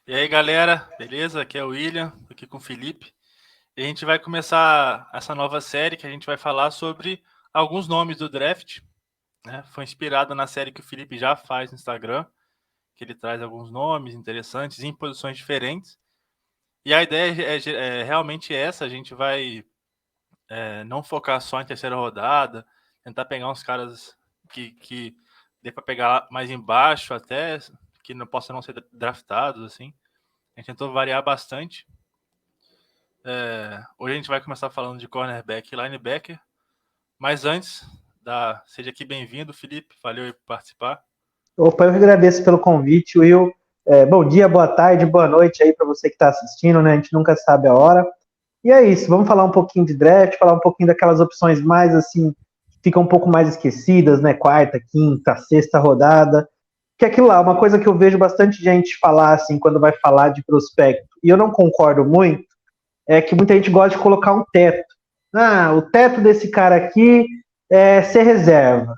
E aí, galera, beleza? Aqui é o William, tô aqui com o Felipe. E a gente vai começar essa nova série que a gente vai falar sobre alguns nomes do draft, né? Foi inspirado na série que o Felipe já faz no Instagram, que ele traz alguns nomes interessantes em posições diferentes. E a ideia é realmente essa, a gente vai não focar só em terceira rodada, tentar pegar uns caras que dê para pegar mais embaixo até, que não possam não ser draftados, assim. A gente tentou variar bastante. Hoje a gente vai começar falando de cornerback e linebacker, mas antes, seja aqui bem-vindo, Felipe, valeu aí por participar. Opa, eu que agradeço pelo convite, Will. Bom dia, boa tarde, boa noite aí para você que está assistindo, né? A gente nunca sabe a hora. E é isso, vamos falar um pouquinho de draft, falar um pouquinho daquelas opções mais assim, que ficam um pouco mais esquecidas, né? Quarta, quinta, sexta rodada. Que é aquilo lá, uma coisa que eu vejo bastante gente falar assim quando vai falar de prospecto, e eu não concordo muito, é que muita gente gosta de colocar um teto. Ah, o teto desse cara aqui é ser reserva.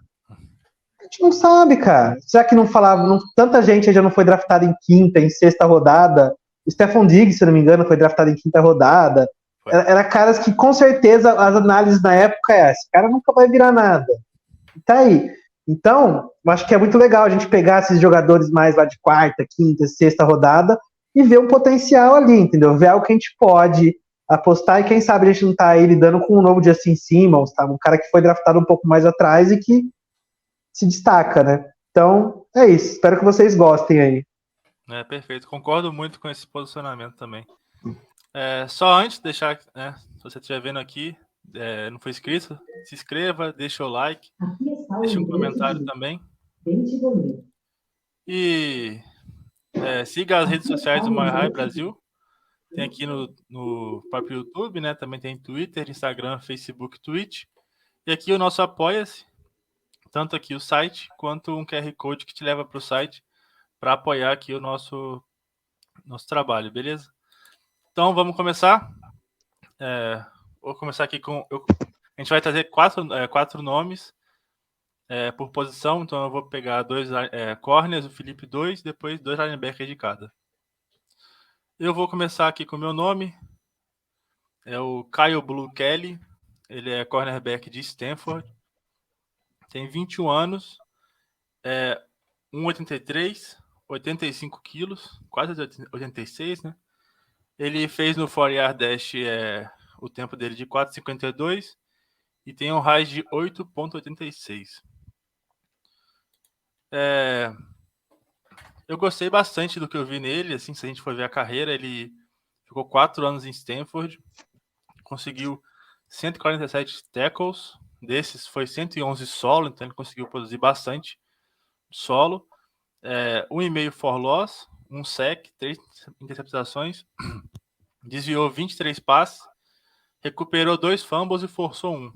A gente não sabe, cara. Será que não falava? Tanta gente já não foi draftada em quinta, em sexta rodada. O Stephon Diggs, se não me engano, foi draftado em quinta rodada. Foi. Era caras que, com certeza, as análises na época esse cara nunca vai virar nada. E tá aí. Então, eu acho que é muito legal a gente pegar esses jogadores mais lá de quarta, quinta, sexta rodada e ver um potencial ali, entendeu? Ver algo que a gente pode apostar e quem sabe a gente não tá aí lidando com um novo Justin Simmons, tá? Um cara que foi draftado um pouco mais atrás e que se destaca, né? Então, é isso. Espero que vocês gostem aí. Perfeito, concordo muito com esse posicionamento também. Só antes, deixar, né, se você estiver vendo aqui, não foi inscrito, se inscreva, deixa o like, deixa um comentário também. E siga as redes sociais do Mile High Brasil. Tem aqui no próprio YouTube, né? Também tem Twitter, Instagram, Facebook, Twitch. E aqui o nosso Apoia-se, tanto aqui o site quanto um QR Code que te leva para o site para apoiar aqui o nosso trabalho, beleza? Então vamos começar. Vou começar aqui a gente vai trazer quatro nomes por posição, então eu vou pegar dois corners, o Felipe dois, depois dois linebackers de cada. Eu vou começar aqui com o meu nome, é o Kyle Blue Kelly, ele é cornerback de Stanford, tem 21 anos, 1,83, 85 quilos, quase 86, né? Ele fez no 4-yard dash o tempo dele de 4,52 e tem um RAS de 8,86. Eu gostei bastante do que eu vi nele, assim, se a gente for ver a carreira, ele ficou 4 anos em Stanford, conseguiu 147 tackles, desses foi 111 solo, então ele conseguiu produzir bastante solo, 1,5 for loss, 1 sec, 3 interceptações, desviou 23 passes, recuperou 2 fumbles e forçou 1.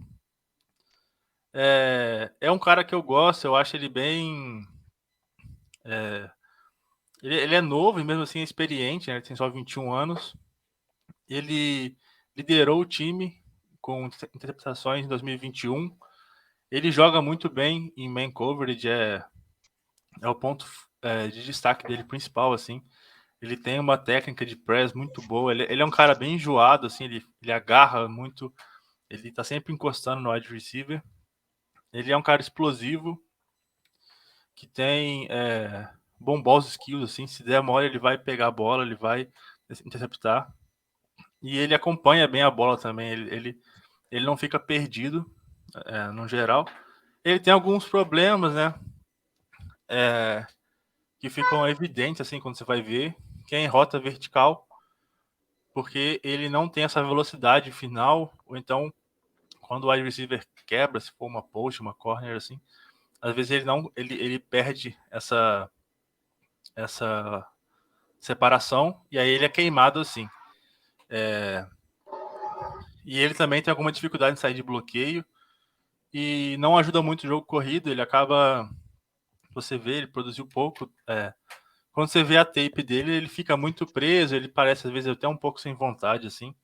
É um cara que eu gosto, eu acho ele bem... Ele é novo e mesmo assim é experiente, né? Ele tem só 21 anos. Ele liderou o time com interceptações em 2021. Ele joga muito bem em man coverage, é o ponto de destaque dele principal, assim. Ele tem uma técnica de press muito boa. Ele é um cara bem enjoado, assim, ele agarra muito, ele tá sempre encostando no wide receiver. Ele é um cara explosivo, que tem bom balls skills, assim, se der mole ele vai pegar a bola, ele vai interceptar. E ele acompanha bem a bola também, ele não fica perdido, no geral. Ele tem alguns problemas, né, que ficam evidentes, assim, quando você vai ver, que é em rota vertical, porque ele não tem essa velocidade final, ou então, quando o wide receiver quebra, se for uma post, uma corner, assim, às vezes ele perde essa separação, e aí ele é queimado assim. E ele também tem alguma dificuldade em sair de bloqueio, e não ajuda muito o jogo corrido, ele acaba... Você vê, ele produziu pouco. Quando você vê a tape dele, ele fica muito preso, ele parece às vezes até um pouco sem vontade, assim.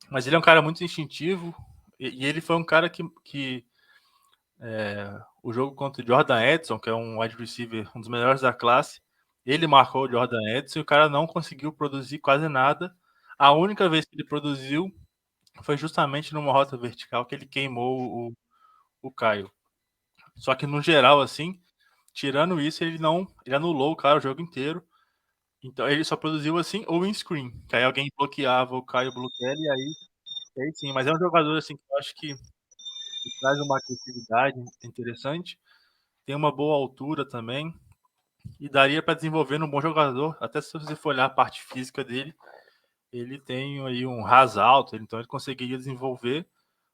Mas ele é um cara muito instintivo, e ele foi um cara que o jogo contra o Jordan Edson, que é um wide receiver, um dos melhores da classe, Ele marcou o Jordan Edson e o cara não conseguiu produzir quase nada. A única vez que ele produziu foi justamente numa rota vertical que ele queimou o Caio. Só que no geral, assim, tirando isso, ele anulou o cara o jogo inteiro. Então ele só produziu assim ou em screen, que aí alguém bloqueava o Caio Blutelli e aí sim. Mas é um jogador assim que eu acho que traz uma agressividade interessante, tem uma boa altura também e daria para desenvolver um bom jogador. Até se você for olhar a parte física dele, ele tem aí um ras alto, então ele conseguiria desenvolver.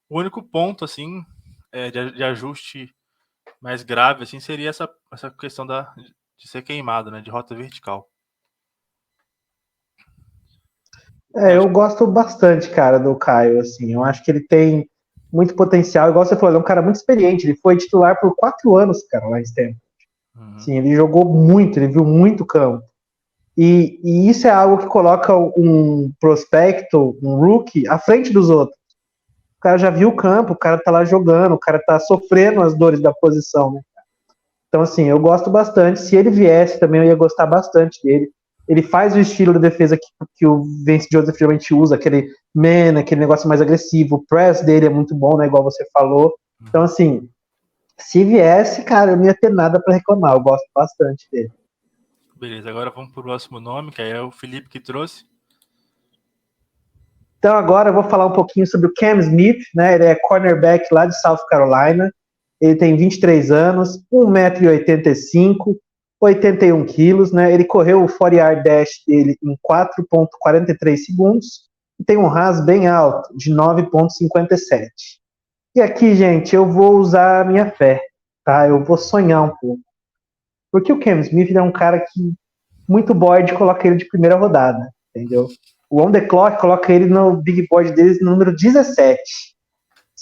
O único ponto assim de ajuste mais grave assim seria essa questão de ser queimado, né, de rota vertical. Eu gosto bastante, cara, do Caio, assim, eu acho que ele tem muito potencial, igual você falou, ele é um cara muito experiente, ele foi titular por 4 anos, cara, lá em Stanford. Sim, ele jogou muito, ele viu muito campo. E isso é algo que coloca um prospecto, um rookie, à frente dos outros. O cara já viu o campo, o cara tá lá jogando, o cara tá sofrendo as dores da posição, né? Então, assim, eu gosto bastante. Se ele viesse também, eu ia gostar bastante dele. Ele faz o estilo de defesa que o Vance Joseph geralmente usa, aquele man, aquele negócio mais agressivo. O press dele é muito bom, né? Igual você falou. Então, assim, se viesse, cara, eu não ia ter nada para reclamar. Eu gosto bastante dele. Beleza, agora vamos pro próximo nome, que aí é o Felipe que trouxe. Então agora eu vou falar um pouquinho sobre o Cam Smith, né? Ele é cornerback lá de South Carolina. Ele tem 23 anos, 1,85 m, 81 quilos, né? Ele correu o 40-yard dash dele em 4,43 segundos e tem um RAS bem alto, de 9,57. E aqui, gente, eu vou usar a minha fé, tá? Eu vou sonhar um pouco. Porque o Cam Smith é um cara que muito board coloca ele de primeira rodada, entendeu? O On The Clock coloca ele no big board deles no número 17.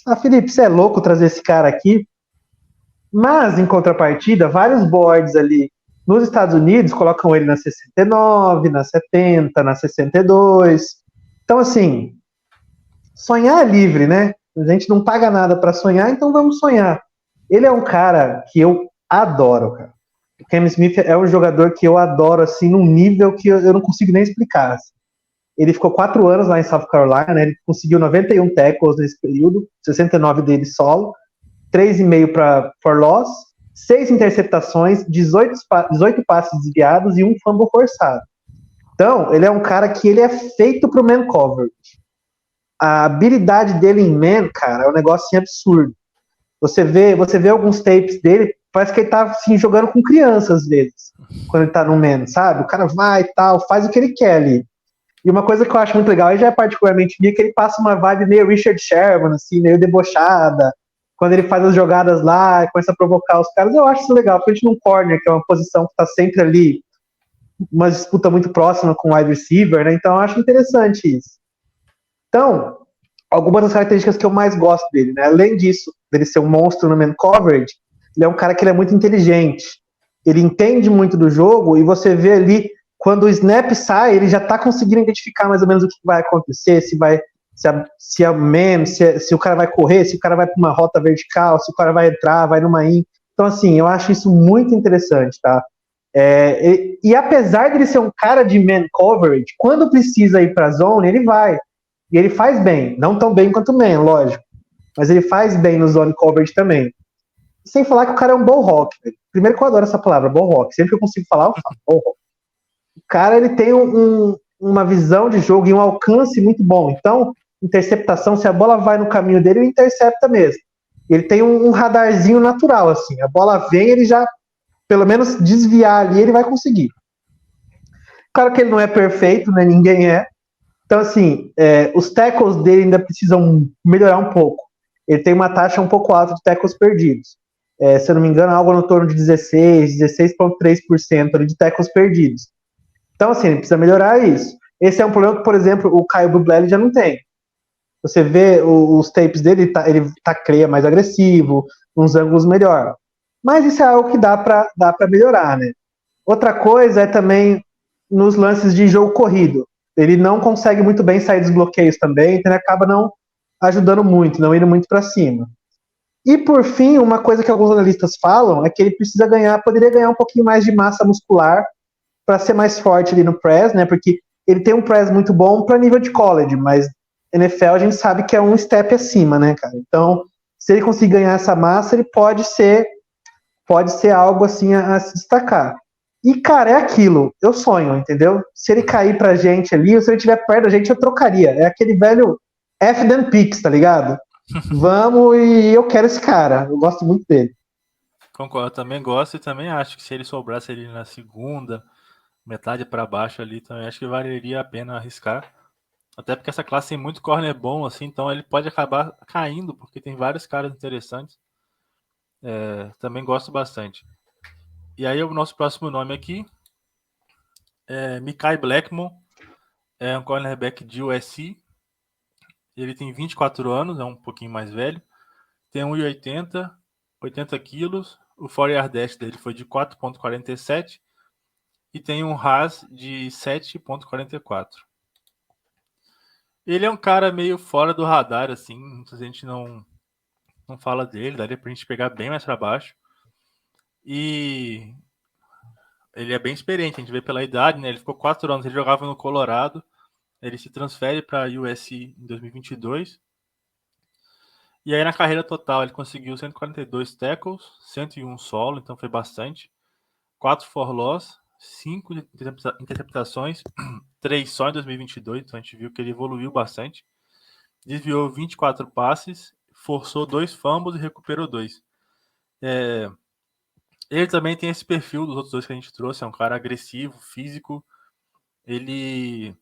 Ah, Felipe, você é louco trazer esse cara aqui? Mas, em contrapartida, vários boards ali nos Estados Unidos colocam ele na 69, na 70, na 62. Então, assim, sonhar é livre, né? A gente não paga nada para sonhar, então vamos sonhar. Ele é um cara que eu adoro, cara. O Cam Smith é um jogador que eu adoro, assim, num nível que eu não consigo nem explicar. Assim. Ele ficou 4 anos lá em South Carolina, né? Ele conseguiu 91 tackles nesse período, 69 deles solo, 3,5 for loss, 6 interceptações, 18 passes desviados e um fumble forçado. Então, ele é um cara que ele é feito pro man coverage. A habilidade dele em man, cara, é um negócio assim, absurdo. Você vê alguns tapes dele, parece que ele tá assim, jogando com crianças às vezes, quando ele tá no man, sabe? O cara vai e tal, faz o que ele quer ali. E uma coisa que eu acho muito legal, e já é particularmente minha, que ele passa uma vibe meio Richard Sherman, assim, meio debochada. Quando ele faz as jogadas lá, começa a provocar os caras, eu acho isso legal, principalmente num corner, que é uma posição que tá sempre ali, uma disputa muito próxima com o wide receiver, né? Então eu acho interessante isso. Então, algumas das características que eu mais gosto dele, né? Além disso, dele ser um monstro no man coverage, ele é um cara que ele é muito inteligente. Ele entende muito do jogo e você vê ali, quando o snap sai, ele já está conseguindo identificar mais ou menos o que vai acontecer, se o cara vai correr, se o cara vai para uma rota vertical, se o cara vai entrar, vai numa in. Então, assim, eu acho isso muito interessante, tá? E apesar de ele ser um cara de man coverage, quando precisa ir para a zone, ele vai. E ele faz bem, não tão bem quanto o man, lógico, mas ele faz bem no zone coverage também. Sem falar que o cara é um ball hawk. Primeiro que eu adoro essa palavra, ball hawk. Sempre que eu consigo falar, eu falo ball hawk. O cara, ele tem uma visão de jogo e um alcance muito bom. Então, interceptação, se a bola vai no caminho dele, ele intercepta mesmo. Ele tem um radarzinho natural, assim. A bola vem, ele já, pelo menos, desviar ali, ele vai conseguir. Claro que ele não é perfeito, né? Ninguém é. Então, assim, os tackles dele ainda precisam melhorar um pouco. Ele tem uma taxa um pouco alta de tackles perdidos. Se eu não me engano, algo no torno de 16,3% de tackles perdidos. Então, assim, ele precisa melhorar isso. Esse é um problema que, por exemplo, o Caio Bublé já não tem. Você vê os tapes dele, ele tacleia mais agressivo, uns ângulos melhor. Mas isso é algo que dá para melhorar, né? Outra coisa é também nos lances de jogo corrido. Ele não consegue muito bem sair dos bloqueios também, então ele acaba não ajudando muito, não indo muito para cima. E por fim, uma coisa que alguns analistas falam é que ele poderia ganhar um pouquinho mais de massa muscular para ser mais forte ali no press, né? Porque ele tem um press muito bom para nível de college, mas NFL a gente sabe que é um step acima, né, cara? Então, se ele conseguir ganhar essa massa, ele pode ser algo assim a se destacar. E, cara, é aquilo. Eu sonho, entendeu? Se ele cair pra gente ali, ou se ele estiver perto da gente, eu trocaria. É aquele velho F than Pix, tá ligado? Vamos, e eu quero esse cara. Eu gosto muito dele. Concordo, também gosto e também acho que se ele sobrasse ali na segunda, metade para baixo ali, também acho que valeria a pena arriscar. Até porque essa classe tem muito corner bom, assim, então ele pode acabar caindo, porque tem vários caras interessantes. Também gosto bastante. E aí o nosso próximo nome aqui é Mekhi Blackmon, é um cornerback de USC. Ele tem 24 anos, é um pouquinho mais velho. Tem 1,80, 80 quilos. O 4-yard dash dele foi de 4,47 e tem um RAS de 7,44. Ele é um cara meio fora do radar, assim, muita gente não fala dele, daria pra gente pegar bem mais para baixo. E ele é bem experiente, a gente vê pela idade, né? Ele ficou 4 anos, ele jogava no Colorado, ele se transfere para USC em 2022. E aí na carreira total ele conseguiu 142 tackles, 101 solo, então foi bastante. 4 for loss, 5 interceptações, 3 só em 2022, então a gente viu que ele evoluiu bastante. Desviou 24 passes, forçou 2 fumbles e recuperou 2. Ele também tem esse perfil dos outros dois que a gente trouxe, é um cara agressivo, físico, ele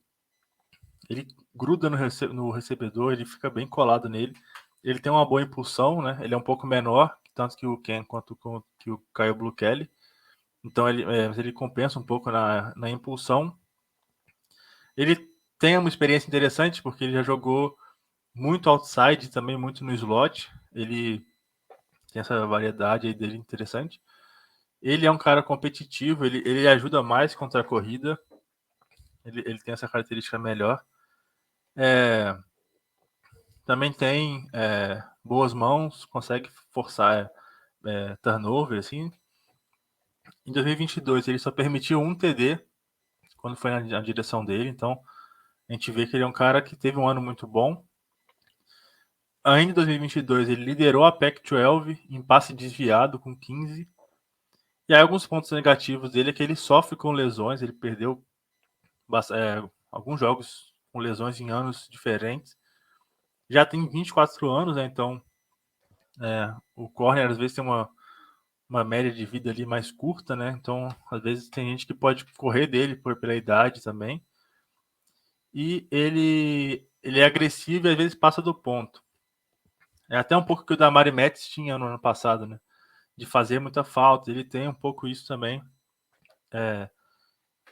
gruda no recebedor, ele fica bem colado nele, ele tem uma boa impulsão, né? Ele é um pouco menor, tanto que o Ken quanto que o Kyle Blue Kelly, então ele compensa um pouco na impulsão. Ele tem uma experiência interessante, porque ele já jogou muito outside, também muito no slot, ele tem essa variedade aí dele interessante. Ele é um cara competitivo, ele ajuda mais contra a corrida, ele tem essa característica melhor. Também tem boas mãos, consegue forçar turnover, assim. Em 2022 ele só permitiu um TD quando foi na direção dele, então a gente vê que ele é um cara que teve um ano muito bom. Ainda em 2022 ele liderou a Pac-12 em passe desviado com 15. E aí alguns pontos negativos dele é que ele sofre com lesões, ele perdeu alguns jogos com lesões em anos diferentes. Já tem 24 anos, né? Então o corner às vezes tem uma média de vida ali mais curta, né? Então às vezes tem gente que pode correr dele pela idade também. E ele é agressivo e às vezes passa do ponto. É até um pouco que o Damari Metz tinha no ano passado, né? De fazer muita falta. Ele tem um pouco isso também.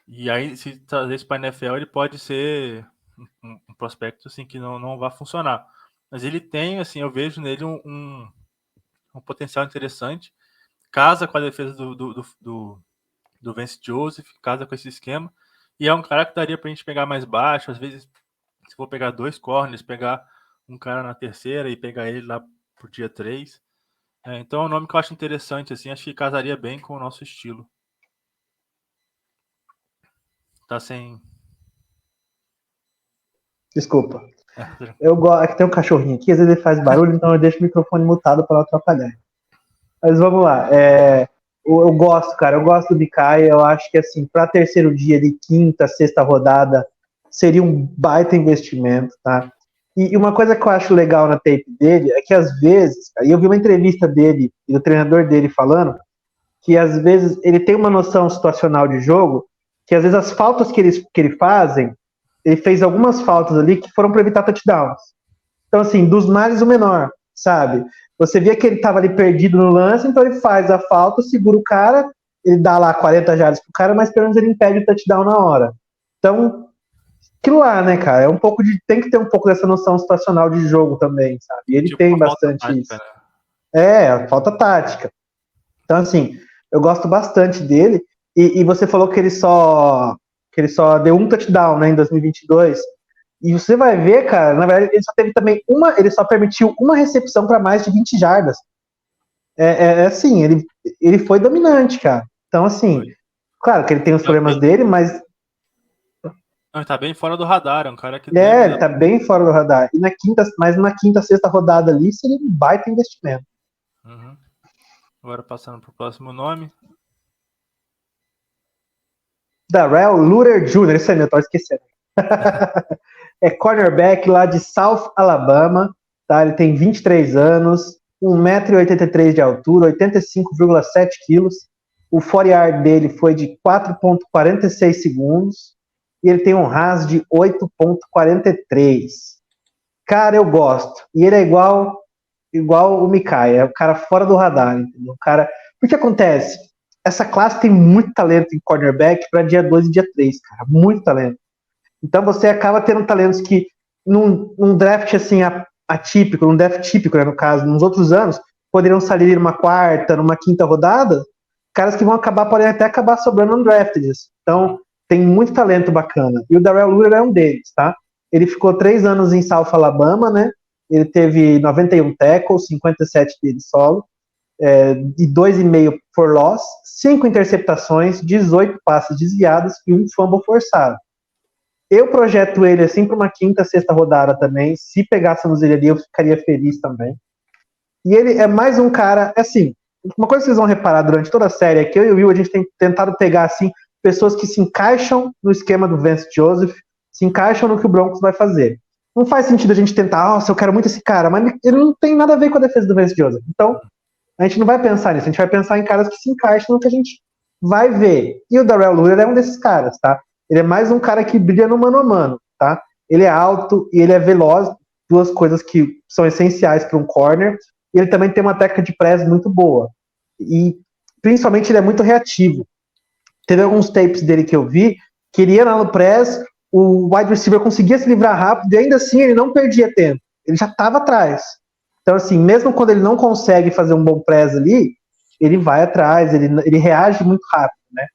E aí, se trazer isso para a NFL, ele pode ser um prospecto assim, que não vai funcionar. Mas ele tem, assim, eu vejo nele um potencial interessante. Casa com a defesa do Vance Joseph, casa com esse esquema. E é um cara que daria para a gente pegar mais baixo. Às vezes, se for pegar 2 corners, pegar um cara na terceira e pegar ele lá pro dia 3. Então é um nome que eu acho interessante, assim, acho que casaria bem com o nosso estilo. Tá sem. Desculpa. É que tem um cachorrinho aqui, às vezes ele faz barulho, então eu deixo o microfone mutado para não atrapalhar. Mas vamos lá. Eu gosto, cara, eu gosto do Mekhi. Eu acho que, assim, para terceiro dia de quinta, sexta rodada, seria um baita investimento, tá? E uma coisa que eu acho legal na tape dele é que, às vezes, e eu vi uma entrevista dele e do treinador dele falando que, às vezes, ele tem uma noção situacional de jogo, que, às vezes, as faltas que ele fazem, ele fez algumas faltas ali que foram para evitar touchdowns. Então, assim, dos males o menor, sabe? Você via que ele estava ali perdido no lance, então ele faz a falta, segura o cara, ele dá lá 40 jardas pro cara, mas pelo menos ele impede o touchdown na hora. Então, aquilo lá, né, cara? Tem que ter um pouco dessa noção situacional de jogo também, sabe? E ele Tipo, tem uma falta bastante tática, isso. né? Falta tática. Então, assim, eu gosto bastante dele. E você falou que ele só deu um touchdown, né, em 2022. E você vai ver, cara, na verdade, ele só teve também ele só permitiu uma recepção para mais de 20 jardas. Assim, ele foi dominante, cara. Então, assim, Claro que ele tem os problemas dele, mas Não, ele tá bem fora do radar, é um cara que ele tá bem fora do radar. E na quinta, sexta rodada ali seria um baita investimento. Uhum. Agora passando pro próximo nome. Darrell Luter Jr., isso aí, eu tô esquecendo. É cornerback lá de South Alabama, tá? Ele tem 23 anos, 1,83 m de altura, 85,7 quilos. O 40 dele foi de 4,46 segundos e ele tem um RAS de 8,43. Cara, eu gosto. E ele é igual o Mikai, é o cara fora do radar, entendeu? O cara, o que acontece? Essa classe tem muito talento em cornerback para dia 2 e dia 3, cara, muito talento. Então você acaba tendo talentos que num draft assim atípico, num draft típico, né, no caso, nos outros anos, poderiam sair numa quarta, numa quinta rodada, caras que podem até acabar sobrando no draft. Então tem muito talento bacana. E o Darrell Luter é um deles, tá? Ele ficou 3 anos em South Alabama, né? Ele teve 91 tackles, 57 deles solo, e 2,5 for loss, 5 interceptações, 18 passes desviados e um fumble forçado. Eu projeto ele assim para uma quinta, sexta rodada também. Se pegássemos ele ali, eu ficaria feliz também. E ele é mais um cara, assim, uma coisa que vocês vão reparar durante toda a série é que eu e o Will, a gente tem tentado pegar, assim, pessoas que se encaixam no esquema do Vance Joseph, se encaixam no que o Broncos vai fazer. Não faz sentido a gente tentar, nossa, eu quero muito esse cara, mas ele não tem nada a ver com a defesa do Vance Joseph. Então, a gente não vai pensar nisso, a gente vai pensar em caras que se encaixam no que a gente vai ver. E o Darrell Luter é um desses caras, tá? Ele é mais um cara que brilha no mano a mano, tá? Ele é alto e ele é veloz, duas coisas que são essenciais para um corner. E ele também tem uma técnica de press muito boa. E principalmente ele é muito reativo. Teve alguns tapes dele que eu vi, que ele ia lá no press, o wide receiver conseguia se livrar rápido e ainda assim ele não perdia tempo. Ele já estava atrás. Então, assim, mesmo quando ele não consegue fazer um bom press ali, ele vai atrás, ele reage muito rápido, né?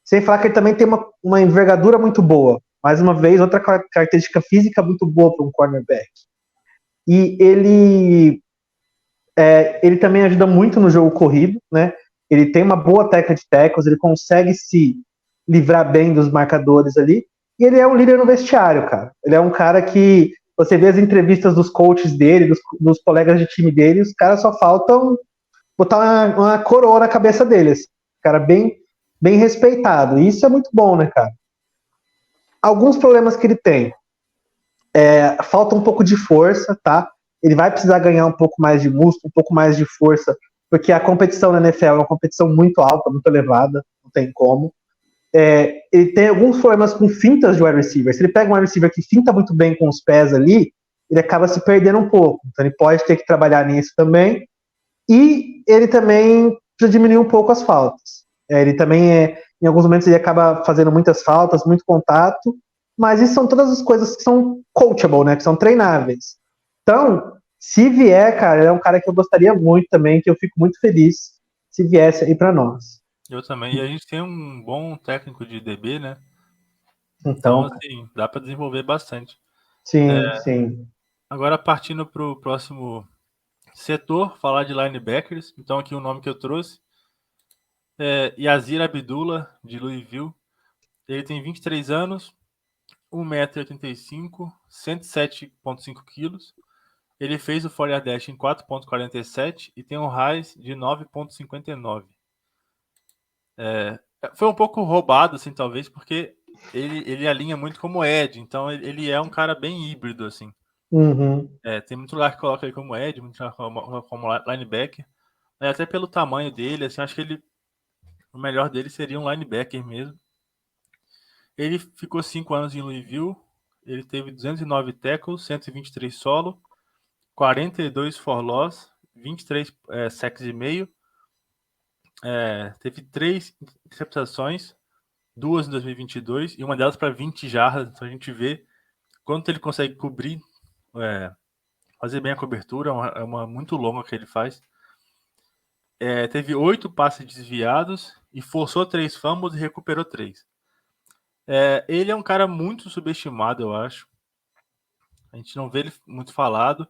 Sem falar que ele também tem uma envergadura muito boa. Mais uma vez, outra característica física muito boa para um cornerback. E ele também ajuda muito no jogo corrido, né? Ele tem uma boa técnica de tackles, ele consegue se livrar bem dos marcadores ali. E ele é um líder no vestiário, cara. Ele é um cara que você vê as entrevistas dos coaches dele, dos colegas de time dele, os caras só faltam botar uma coroa na cabeça dele. Assim. Cara bem respeitado. E isso é muito bom, né, cara? Alguns problemas que ele tem. Falta um pouco de força, tá? Ele vai precisar ganhar um pouco mais de músculo, um pouco mais de força, porque a competição na NFL é uma competição muito alta, muito elevada, não tem como. Ele tem alguns problemas com fintas de wide receiver. Se ele pega um wide receiver que finta muito bem com os pés ali, ele acaba se perdendo um pouco. Então ele pode ter que trabalhar nisso também. E ele também precisa diminuir um pouco as faltas. Ele também, em alguns momentos, ele acaba fazendo muitas faltas, muito contato, mas isso são todas as coisas que são coachable, né? Que são treináveis. Então, se vier, cara, é um cara que eu gostaria muito também, que eu fico muito feliz se viesse aí para nós. Eu também. E a gente tem um bom técnico de DB, né? Então, assim, dá para desenvolver bastante. sim. Agora, partindo para o próximo setor, falar de linebackers. Então, aqui o nome que eu trouxe é Yazir Abdullah, de Louisville. Ele tem 23 anos, 1,85 m, 107,5 kg. Ele fez o 40 dash em 4,47 e tem um RAS de 9,59. Foi um pouco roubado, assim, talvez, porque ele alinha muito como Ed, então ele é um cara bem híbrido, assim. Uhum. Tem muito lugar que coloca ele como Ed, muito lugar como linebacker. Até pelo tamanho dele, assim, acho que o melhor dele seria um linebacker mesmo. Ele ficou 5 anos em Louisville, ele teve 209 tackles, 123 solo, 42 for loss, 23 sacks e meio, teve 3 interceptações, 2 em 2022 e uma delas para 20 jardas. Então a gente vê quanto ele consegue cobrir, fazer bem a cobertura, é uma muito longa que ele faz. Teve 8 passes desviados e forçou 3 fumbles e recuperou 3. Ele é um cara muito subestimado, eu acho. A gente não vê ele muito falado.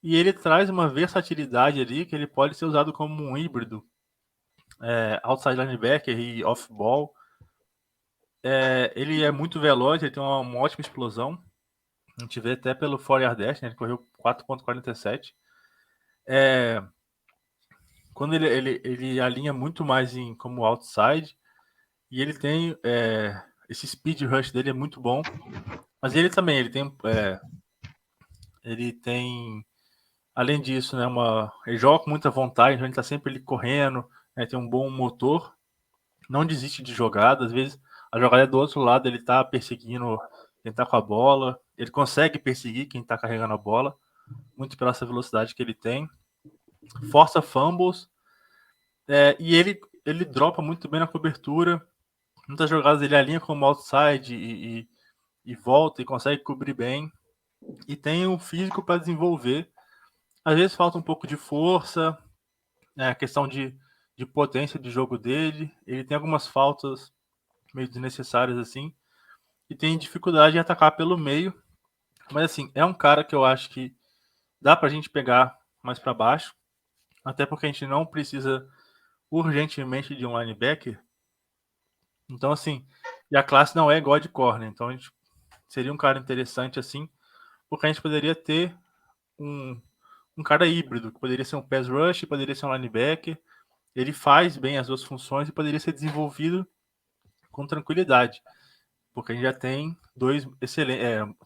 E ele traz uma versatilidade ali que ele pode ser usado como um híbrido. Outside linebacker e off-ball. ele é muito veloz, ele tem uma ótima explosão. A gente vê até pelo 4-yard dash, né? Ele correu 4.47. Quando ele alinha muito mais como outside, e ele tem esse speed rush dele é muito bom, mas ele tem além disso, né, ele joga com muita vontade, então ele tá sempre ali correndo, né, tem um bom motor, não desiste de jogada, às vezes a jogada é do outro lado, ele tá perseguindo quem tá com a bola, ele consegue perseguir quem tá carregando a bola, muito pela essa velocidade que ele tem, força fumbles, e ele dropa muito bem na cobertura, muitas jogadas ele alinha como outside e volta e consegue cobrir bem, e tem o físico para desenvolver. Às vezes falta um pouco de força, a questão de potência de jogo dele, ele tem algumas faltas meio desnecessárias assim, e tem dificuldade em atacar pelo meio, mas assim, é um cara que eu acho que dá pra gente pegar mais para baixo, até porque a gente não precisa urgentemente de um linebacker, então assim, e a classe não é God Corner, então a gente seria um cara interessante assim, porque a gente poderia ter um cara híbrido, que poderia ser um pass rush, poderia ser um linebacker, ele faz bem as duas funções e poderia ser desenvolvido com tranquilidade, porque a gente já tem dois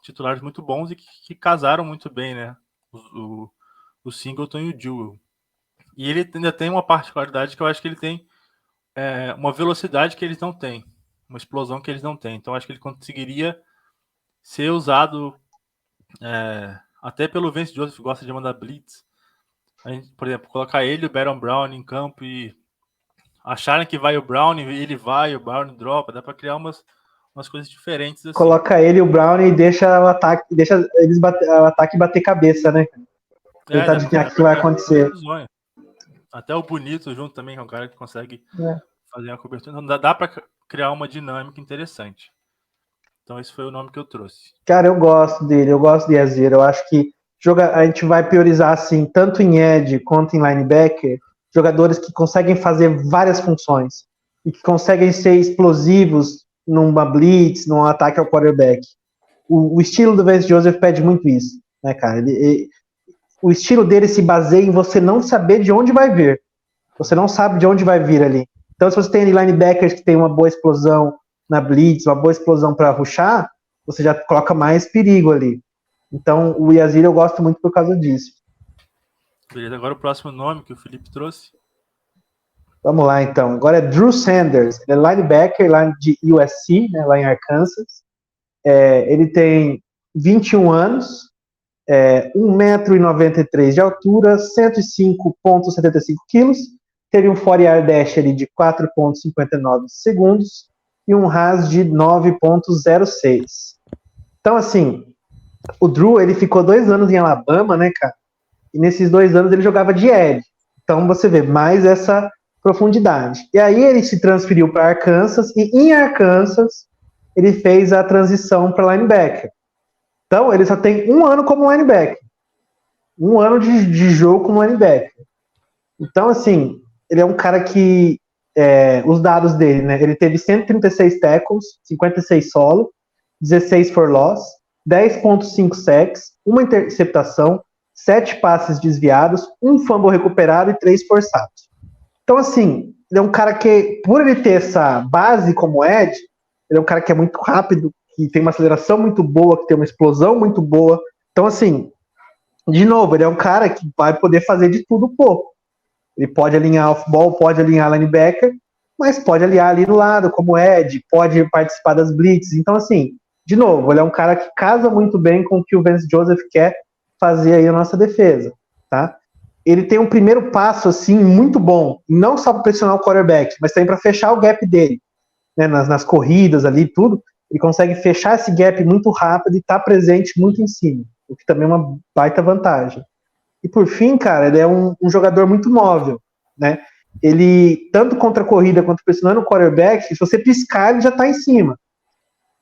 titulares muito bons e que casaram muito bem, né? O Singleton e o Jewell. E ele ainda tem uma particularidade que eu acho que ele tem uma velocidade que eles não têm, uma explosão que eles não têm. Então acho que ele conseguiria ser usado até pelo Vance Joseph, gosta de mandar blitz. A gente, por exemplo, colocar ele e o Baron Brown em campo e acharem que vai o Brown e ele vai, o Brown dropa, dá para criar umas coisas diferentes assim. Coloca ele e o Brown e deixa o ataque bater cabeça, né? Tentar adivinhar o que vai acontecer. Até o Bonito junto também, que é um cara que consegue fazer uma cobertura. Então dá para criar uma dinâmica interessante. Então esse foi o nome que eu trouxe. Cara, eu gosto dele, eu gosto de Yazir. Eu acho que a gente vai priorizar assim, tanto em edge quanto em linebacker, jogadores que conseguem fazer várias funções e que conseguem ser explosivos numa blitz, num ataque ao quarterback. O estilo do Vance Joseph pede muito isso, né, cara? O estilo dele se baseia em você não saber de onde vai vir. Você não sabe de onde vai vir ali. Então, se você tem linebackers que tem uma boa explosão na blitz, uma boa explosão para rushar, você já coloca mais perigo ali. Então, o Yazir eu gosto muito por causa disso. Beleza, agora o próximo nome que o Felipe trouxe. Vamos lá, então. Agora é Drew Sanders. Ele é linebacker lá de USC, né, lá em Arkansas. Ele tem 21 anos, 1,93 m de altura, 105,75 kg. Teve um 4-yard dash ali de 4,59 segundos e um RAS de 9,06. Então, assim, o Drew, ele ficou 2 anos em Alabama, né, cara? E nesses 2 anos ele jogava de edge. Então, você vê mais essa profundidade. E aí ele se transferiu para Arkansas e em Arkansas ele fez a transição para linebacker. Então, ele só tem 1 ano como linebacker. 1 ano de jogo como linebacker. Então, assim, ele é um cara que os dados dele, né? Ele teve 136 tackles, 56 solo, 16 for loss, 10,5 sacks, 1 interceptação, 7 passes desviados, 1 fumble recuperado e 3 forçados. Então, assim, ele é um cara que, por ele ter essa base como edge, ele é um cara que é muito rápido, que tem uma aceleração muito boa, que tem uma explosão muito boa. Então, assim, de novo, ele é um cara que vai poder fazer de tudo um pouco. Ele pode alinhar off-ball, pode alinhar linebacker, mas pode alinhar ali no lado, como edge, pode participar das blitzes. Então, assim, de novo, ele é um cara que casa muito bem com o que o Vance Joseph quer fazer aí na nossa defesa, tá? Ele tem um primeiro passo, assim, muito bom, não só para pressionar o quarterback, mas também para fechar o gap dele, né, nas corridas ali, tudo. Ele consegue fechar esse gap muito rápido e tá presente muito em cima, o que também é uma baita vantagem. E por fim, cara, ele é um jogador muito móvel, né? Ele, tanto contra a corrida quanto pressionando o quarterback, se você piscar, ele já tá em cima.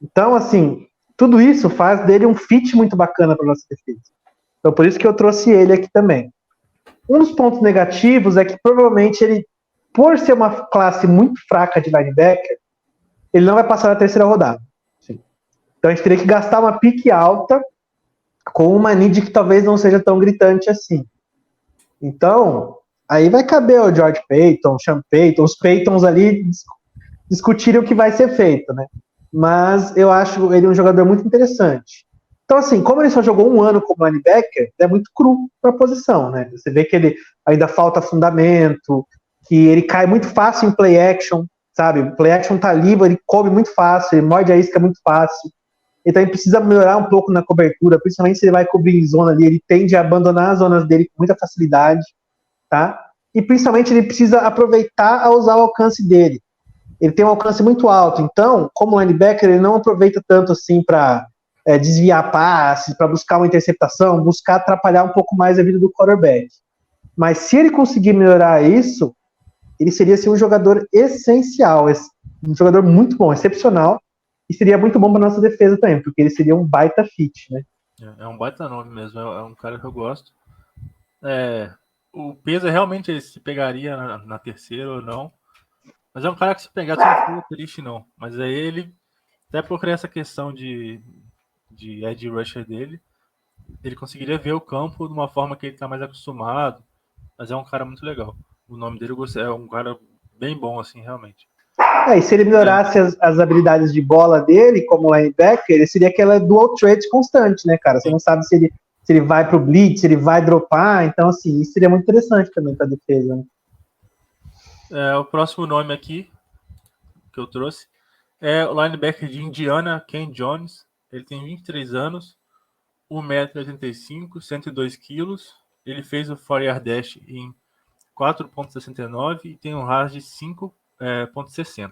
Então, assim, tudo isso faz dele um fit muito bacana para nossa defesa. Então, por isso que eu trouxe ele aqui também. Um dos pontos negativos é que provavelmente ele, por ser uma classe muito fraca de linebacker, ele não vai passar na terceira rodada. Sim. Então a gente teria que gastar uma pique alta com uma need que talvez não seja tão gritante assim. Então, aí vai caber o George Payton, o Sean Payton, os Paytons ali discutirem o que vai ser feito, né? Mas eu acho ele um jogador muito interessante. Então, assim, como ele só jogou um ano como linebacker, é muito cru para a posição, né? Você vê que ele ainda falta fundamento, que ele cai muito fácil em play action, sabe? O play action tá livre, ele come muito fácil, ele morde a isca muito fácil. Então ele precisa melhorar um pouco na cobertura, principalmente se ele vai cobrir em zona ali, ele tende a abandonar as zonas dele com muita facilidade, tá? E principalmente ele precisa aproveitar a usar o alcance dele. Ele tem um alcance muito alto, então, como linebacker, ele não aproveita tanto assim para desviar passes, para buscar uma interceptação, buscar atrapalhar um pouco mais a vida do quarterback. Mas se ele conseguir melhorar isso, ele seria assim, um jogador essencial, um jogador muito bom, excepcional, e seria muito bom para nossa defesa também, porque ele seria um baita fit, né? É um baita nome mesmo, é um cara que eu gosto. O peso realmente ele se pegaria na terceira ou não, mas é um cara que se pegar não fica triste não. Mas aí ele, até por essa questão de edge rusher dele, ele conseguiria ver o campo de uma forma que ele está mais acostumado, mas é um cara muito legal. O nome dele é um cara bem bom, assim, realmente. E se ele melhorasse as habilidades de bola dele, como linebacker, ele seria aquela dual threat constante, né, cara? Você não sabe se ele vai pro blitz, se ele vai dropar, então, assim, isso seria muito interessante também pra defesa, né? O próximo nome aqui que eu trouxe é o linebacker de Indiana, Ken Jones. Ele tem 23 anos, 1,85 m, 102 kg. Ele fez o 4-yard dash em 4,69 e tem um RAS de 5,60.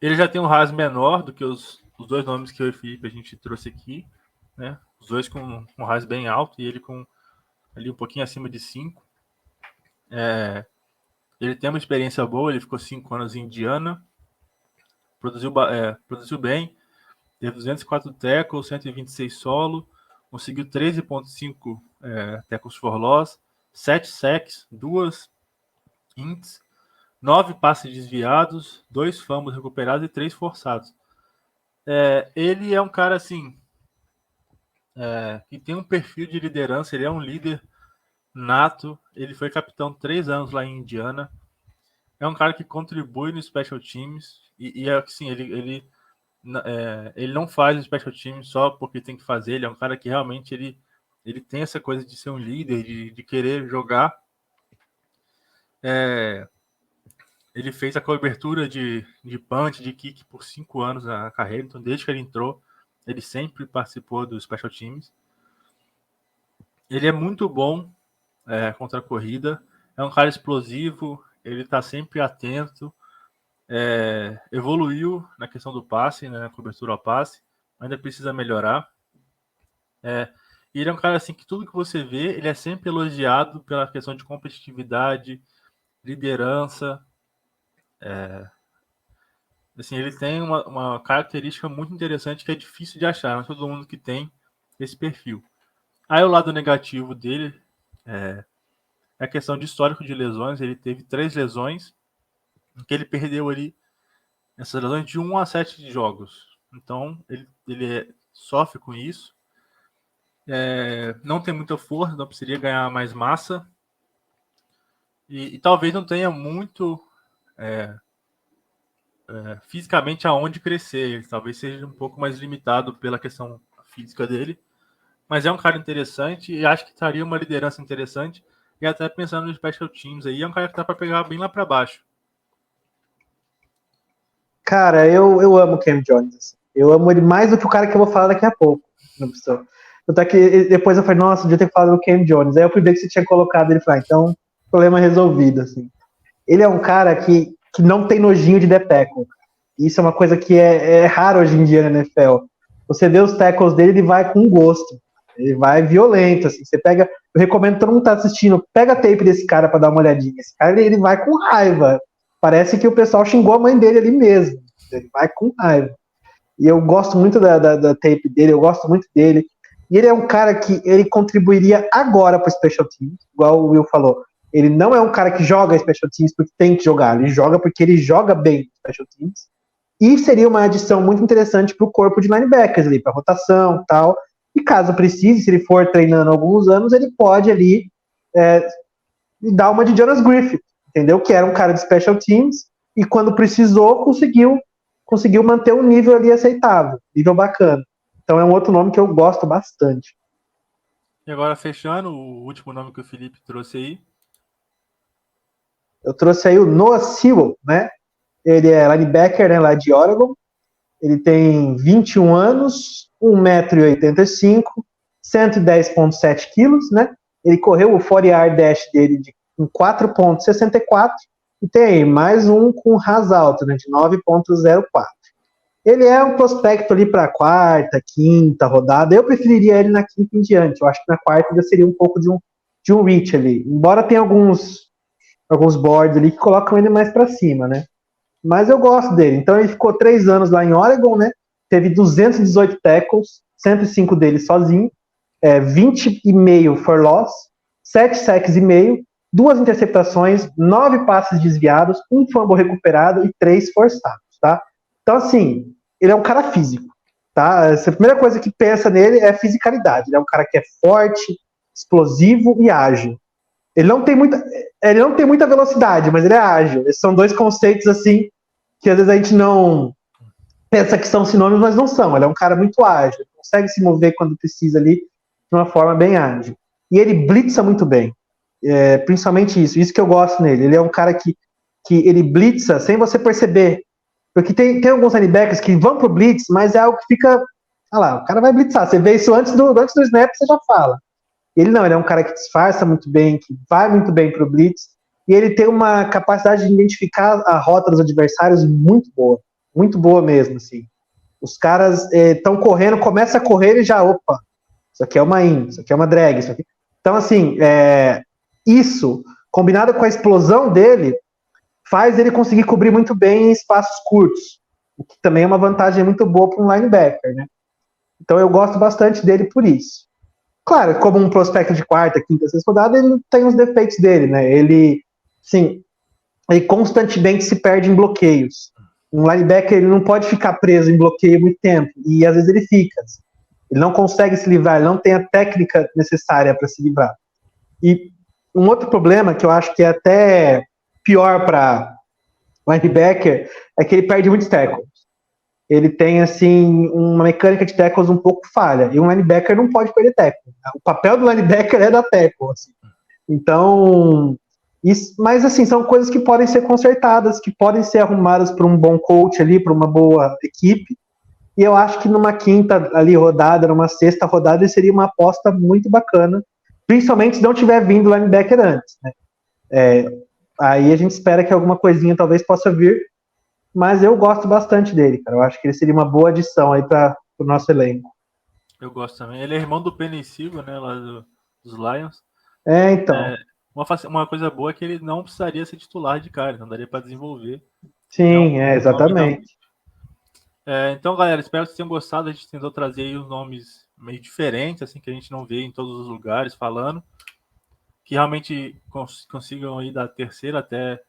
Ele já tem um RAS menor do que os dois nomes que eu e o Felipe a gente trouxe aqui, né? Os dois com um RAS bem alto e ele com ali um pouquinho acima de 5. Ele tem uma experiência boa, ele ficou 5 anos em Indiana, produziu bem, teve 204 tackles, 126 solo, conseguiu 13,5 tackles for loss, 7 sacks, 2 ints, 9 passes desviados, 2 fumbles recuperados e 3 forçados. Ele é um cara assim que tem um perfil de liderança, ele é um líder nato, ele foi capitão 3 anos lá em Indiana, é um cara que contribui no Special Teams e assim, ele não faz o Special Teams só porque tem que fazer, ele é um cara que realmente ele tem essa coisa de ser um líder, de querer jogar. Ele fez a cobertura de punt, de kick por 5 anos na carreira, então desde que ele entrou, ele sempre participou do Special Teams. Ele é muito bom contra a corrida, é um cara explosivo, ele está sempre atento, evoluiu na questão do passe, né, na cobertura ao passe, ainda precisa melhorar. E ele é um cara assim que tudo que você vê, ele é sempre elogiado pela questão de competitividade, liderança. Assim, ele tem uma característica muito interessante que é difícil de achar, não é todo mundo que tem esse perfil. Aí o lado negativo dele é a questão de histórico de lesões. Ele teve 3 lesões, em que ele perdeu ali essas lesões de 1 a 7 jogos. Então ele sofre com isso. Não tem muita força, não precisaria ganhar mais massa. E talvez não tenha muito fisicamente aonde crescer. Ele talvez seja um pouco mais limitado pela questão física dele. Mas é um cara interessante e acho que estaria uma liderança interessante. E até pensando nos Special Teams aí, é um cara que dá para pegar bem lá para baixo. Cara, eu amo o Cam Jones. Eu amo ele mais do que o cara que eu vou falar daqui a pouco. Tanto é que depois eu falei, nossa, devia ter falado do Cam Jones. Aí eu fui ver que você tinha colocado ele e falei, então, problema resolvido, assim. Ele é um cara que não tem nojinho de dead tackle. Isso é uma coisa que é raro hoje em dia na NFL. Você vê os tackles dele, ele vai com gosto. Ele vai violento, assim. Você pega, eu recomendo todo mundo que tá assistindo, pega a tape desse cara para dar uma olhadinha. Esse cara, ele vai com raiva. Parece que o pessoal xingou a mãe dele ali mesmo. Ele vai com raiva. E eu gosto muito da tape dele, eu gosto muito dele. E ele é um cara que ele contribuiria agora para o Special Teams, igual o Will falou. Ele não é um cara que joga special teams porque tem que jogar, ele joga porque ele joga bem special teams. E seria uma adição muito interessante para o corpo de linebackers ali, para rotação e tal. E caso precise, se ele for treinando alguns anos, ele pode ali dar uma de Jonas Griffith, entendeu? Que era um cara de special teams e quando precisou, conseguiu manter um nível ali aceitável, nível bacana. Então é um outro nome que eu gosto bastante. E agora, fechando, o último nome que o Felipe trouxe aí. Eu trouxe aí o Noah Sewell, né? Ele é linebacker, né, lá de Oregon. Ele tem 21 anos, 1,85 m, 110,7 quilos, né? Ele correu o 40-yard dash dele em 4,64 e tem mais um com ras alto, né, de 9,04. Ele é um prospecto ali para quarta, quinta rodada. Eu preferiria ele na quinta em diante. Eu acho que na quarta já seria um pouco de um reach ali. Embora tenha alguns boards ali que colocam ele mais para cima, né? Mas eu gosto dele. Então ele ficou 3 anos lá em Oregon, né? Teve 218 tackles, 105 deles sozinho, 20,5 for loss, 7 sacks e meio, 2 interceptações, 9 passes desviados, 1 fumble recuperado e 3 forçados, tá? Então, assim, ele é um cara físico, tá? A primeira coisa que pensa nele é fisicalidade. Ele é um cara que é forte, explosivo e ágil. Ele não tem muita velocidade, mas ele é ágil. Esses são 2 conceitos, assim, que às vezes a gente não pensa que são sinônimos, mas não são. Ele é um cara muito ágil, ele consegue se mover quando precisa ali, de uma forma bem ágil. E ele blitza muito bem. Principalmente isso que eu gosto nele. Ele é um cara que ele blitza sem você perceber. Porque tem alguns linebackers que vão pro blitz, mas é algo que fica... Ah lá, o cara vai blitzar. Você vê isso antes do snap, você já fala. Ele não, ele é um cara que disfarça muito bem, que vai muito bem pro blitz, e ele tem uma capacidade de identificar a rota dos adversários muito boa mesmo, assim. Os caras estão correndo, começa a correr e já, opa, isso aqui é uma in, isso aqui é uma drag, isso aqui... Então, assim, isso, combinado com a explosão dele, faz ele conseguir cobrir muito bem em espaços curtos, o que também é uma vantagem muito boa para um linebacker, né? Então eu gosto bastante dele por isso. Claro, como um prospecto de quarta, quinta, sexta rodada, ele tem os defeitos dele, né? Ele constantemente se perde em bloqueios. Um linebacker, ele não pode ficar preso em bloqueio muito tempo, e às vezes ele fica. Ele não consegue se livrar, ele não tem a técnica necessária para se livrar. E um outro problema, que eu acho que é até pior para linebacker, é que ele perde muitos tackles. Ele tem, assim, uma mecânica de tackles um pouco falha. E um linebacker não pode perder tackle. O papel do linebacker é dar tackle, assim. Então, mas, assim, são coisas que podem ser consertadas, que podem ser arrumadas por um bom coach ali, por uma boa equipe. E eu acho que numa quinta ali rodada, numa sexta rodada, seria uma aposta muito bacana, principalmente se não tiver vindo linebacker antes, né? Aí a gente espera que alguma coisinha talvez possa vir, mas eu gosto bastante dele, cara. Eu acho que ele seria uma boa adição aí para o nosso elenco. Eu gosto também. Ele é irmão do Penei Sewell, né, lá dos Lions. Então. Uma coisa boa é que ele não precisaria ser titular de cara, não daria para desenvolver. Sim, exatamente. Então, galera, espero que vocês tenham gostado. A gente tentou trazer aí os nomes meio diferentes, assim, que a gente não vê em todos os lugares falando, que realmente consigam aí da terceira até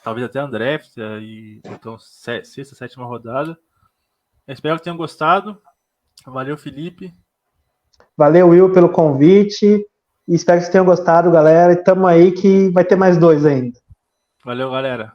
talvez até undraft, e então sexta, sétima rodada. Eu espero que tenham gostado. Valeu, Felipe. Valeu, Will, pelo convite. E espero que vocês tenham gostado, galera. E tamo aí que vai ter mais 2 ainda. Valeu, galera.